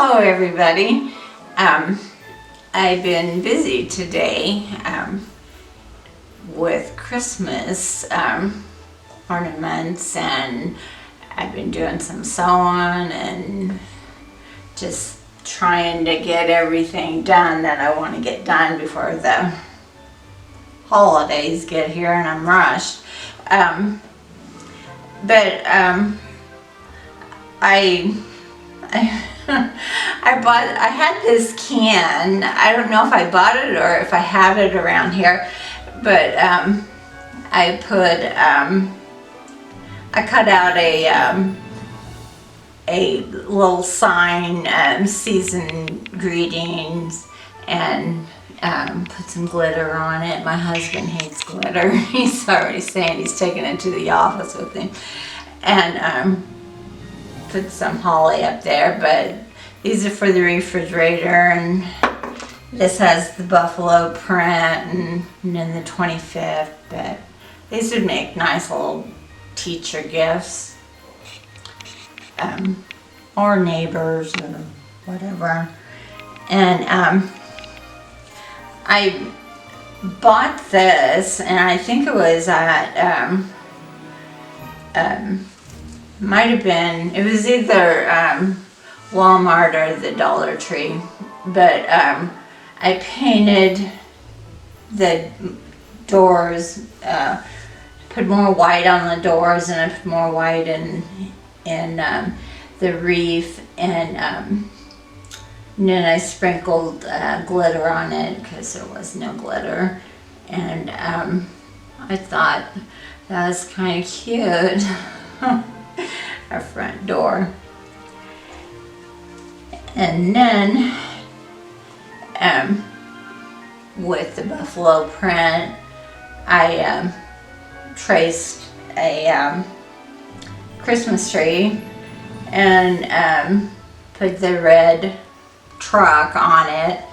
Hello everybody. I've been busy today with Christmas ornaments, and I've been doing some sewing and just trying to get everything done that I want to get done before the holidays get here, and I'm rushed. I had this can. I don't know if I bought it or if I have it around here, but I cut out a little sign, season greetings, and put some glitter on it. My husband hates glitter. He's already saying he's taking it to the office with him, and put some holly up there, but these are for the refrigerator, and this has the buffalo print and then the 25th, but these would make nice little teacher gifts, or neighbors or whatever. And I bought this, and I think it was at might have been, it was either Walmart or the Dollar Tree, but I painted the doors, put more white on the doors, and I put more white in the wreath, and then I sprinkled glitter on it because there was no glitter, and I thought that was kind of cute. Our front door. And then with the buffalo print, I traced a Christmas tree and put the red truck on it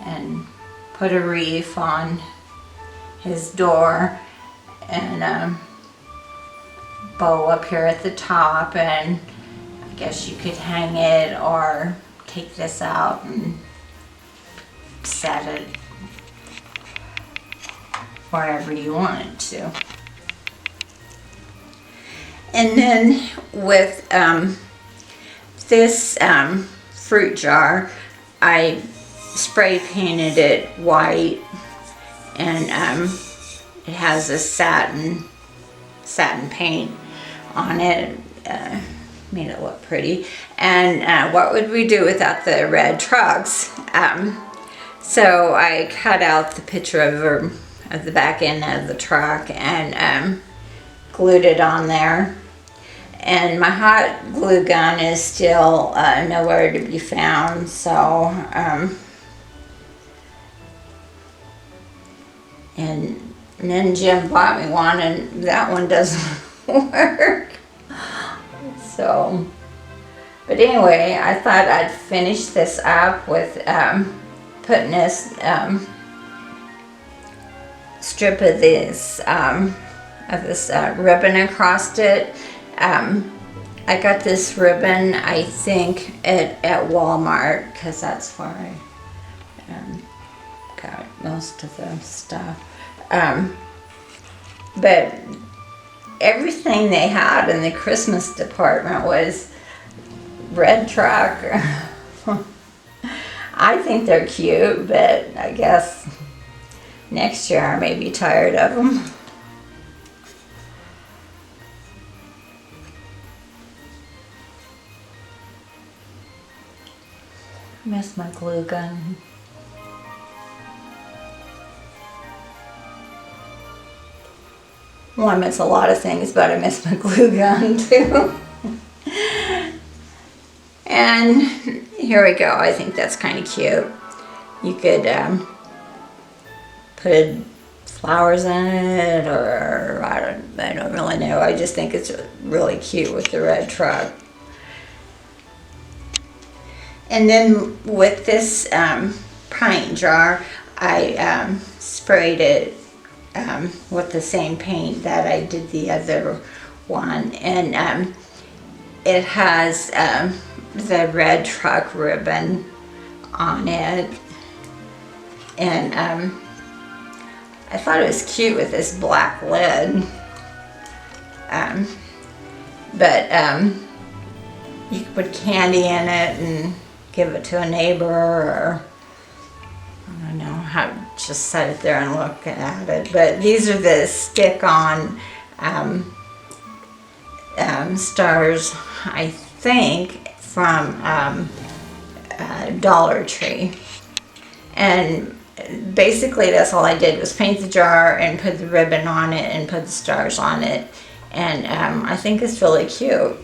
and put a wreath on his door, and bow up here at the top, and I guess you could hang it or take this out and set it wherever you want it to. And then with this fruit jar, I spray painted it white, and it has a satin paint on it, made it look pretty. And what would we do without the red trucks? So I cut out the picture of the back end of the truck and glued it on there. And my hot glue gun is still nowhere to be found, so and then Jim bought me one, and that one doesn't work. So, but anyway, I thought I'd finish this up with putting this strip of this ribbon across it. I got this ribbon, I think, at Walmart, because that's where I got most of the stuff. But everything they had in the Christmas department was red truck. I think they're cute, but I guess next year I may be tired of them. Miss my glue gun. Well, I miss a lot of things, but I miss my glue gun too. And here we go. I think that's kind of cute. You could put flowers in it, or I don't really know. I just think it's really cute with the red truck. And then with this pint jar, I sprayed it with the same paint that I did the other one, and it has the red truck ribbon on it, and I thought it was cute with this black lid. But you could put candy in it and give it to a neighbor, or I don't know, how just set it there and look at it. But these are the stick-on stars, I think, from Dollar Tree. And basically that's all I did, was paint the jar and put the ribbon on it and put the stars on it. And I think it's really cute.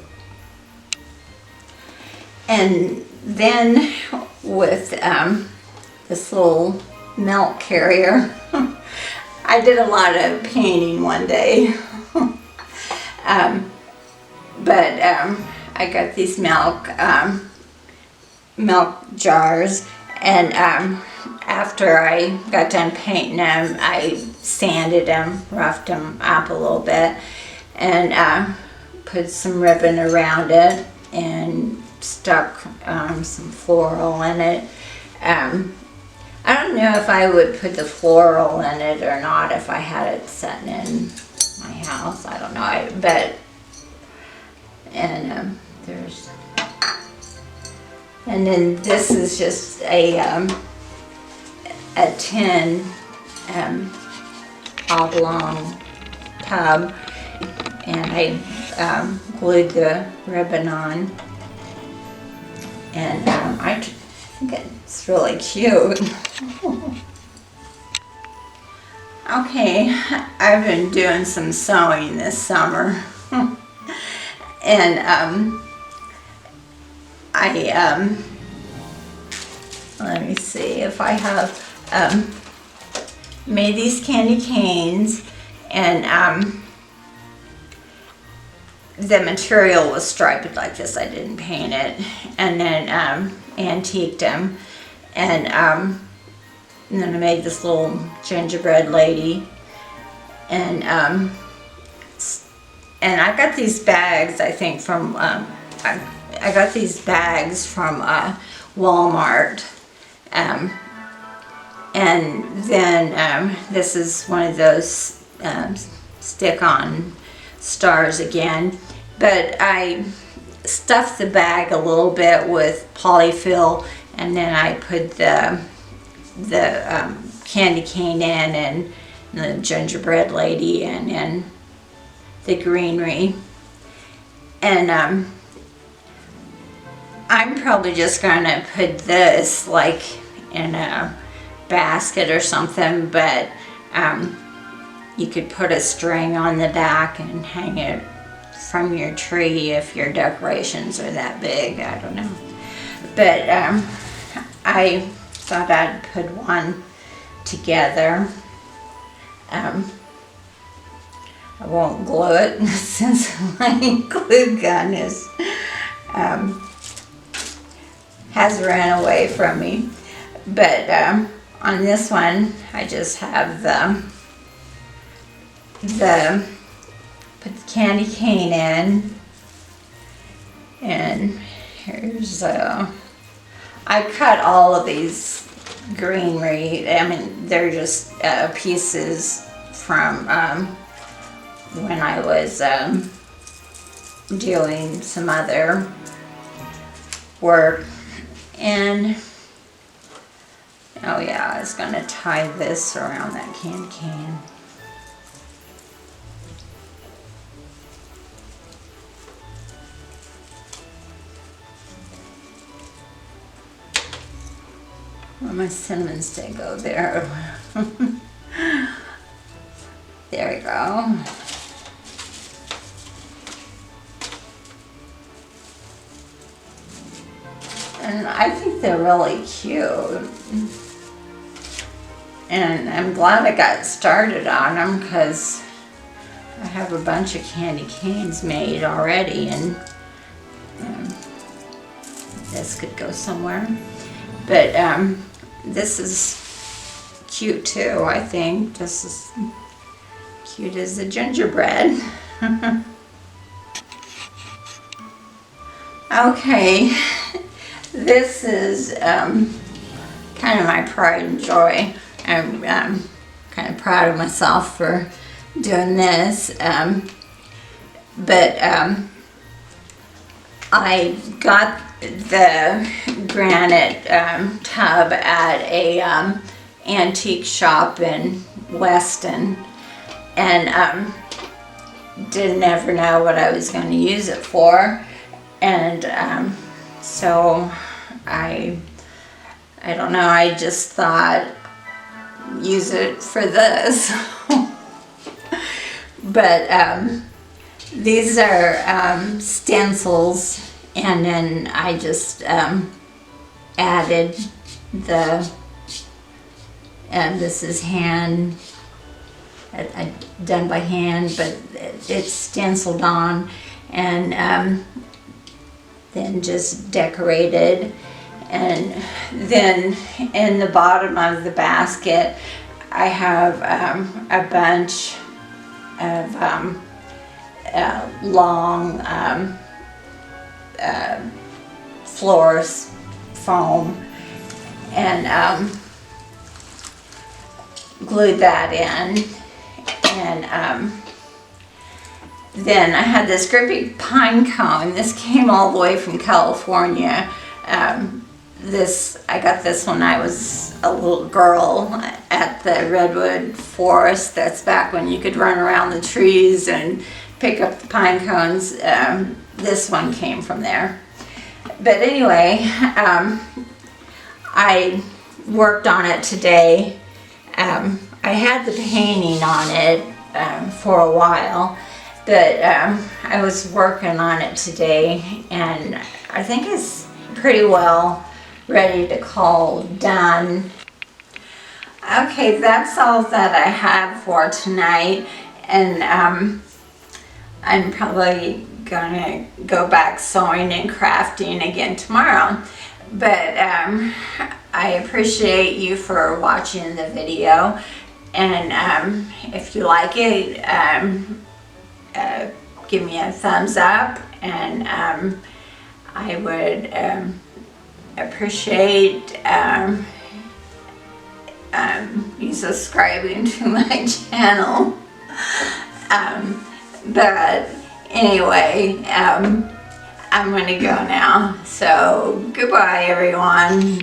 And then with this little milk carrier, I did a lot of painting one day. But I got these milk jars, and after I got done painting them, I sanded them, roughed them up a little bit, and put some ribbon around it and stuck some floral in it. I don't know if I would put the floral in it or not if I had it sitting in my house. I don't know. There's, and then this is just a tin oblong tub, and I glued the ribbon on, and I think it's really cute. Okay, I've been doing some sewing this summer. And let me see if I have made these candy canes, and the material was striped like this. I didn't paint it, and then antiqued them, and then I made this little gingerbread lady, and I got these bags, I think, from, I got these bags from Walmart. And then this is one of those stick-on stars again. But I stuffed the bag a little bit with polyfill, and then I put the candy cane in, and the gingerbread lady in, and the greenery. And I'm probably just gonna put this like in a basket or something, but you could put a string on the back and hang it from your tree if your decorations are that big. I don't know, but I thought I'd put one together. I won't glue it since my glue gun has ran away from me. But on this one, I just have put the candy cane in, and here's I cut all of these greenery. I mean, they're just pieces from when I was doing some other work. And oh yeah, I was gonna tie this around that candy cane. Where'd my cinnamon stick go? There. There we go. And I think they're really cute. And I'm glad I got started on them, because I have a bunch of candy canes made already, and this could go somewhere. But this is cute too, I think. Just as cute as the gingerbread. Okay, This is kind of my pride and joy. I'm kind of proud of myself for doing this. But I got the granite tub at a antique shop in Weston, and didn't ever know what I was going to use it for, and so I don't know, I just thought use it for this. But these are stencils, and then I just added the, this is hand, done by hand, but it's stenciled on, and then just decorated. And then in the bottom of the basket I have a bunch of long floors foam, and glued that in. And then I had this great big pine cone. This came all the way from California. I got this when I was a little girl at the redwood forest. That's back when you could run around the trees and pick up the pine cones. This one came from there. But anyway, I worked on it today. I had the painting on it for a while, but I was working on it today, and I think it's pretty well ready to call done. Okay, that's all that I have for tonight, and I'm probably gonna go back sewing and crafting again tomorrow. But I appreciate you for watching the video, and if you like it, give me a thumbs up, and I would appreciate you subscribing to my channel. But anyway, I'm gonna go now. So goodbye, everyone.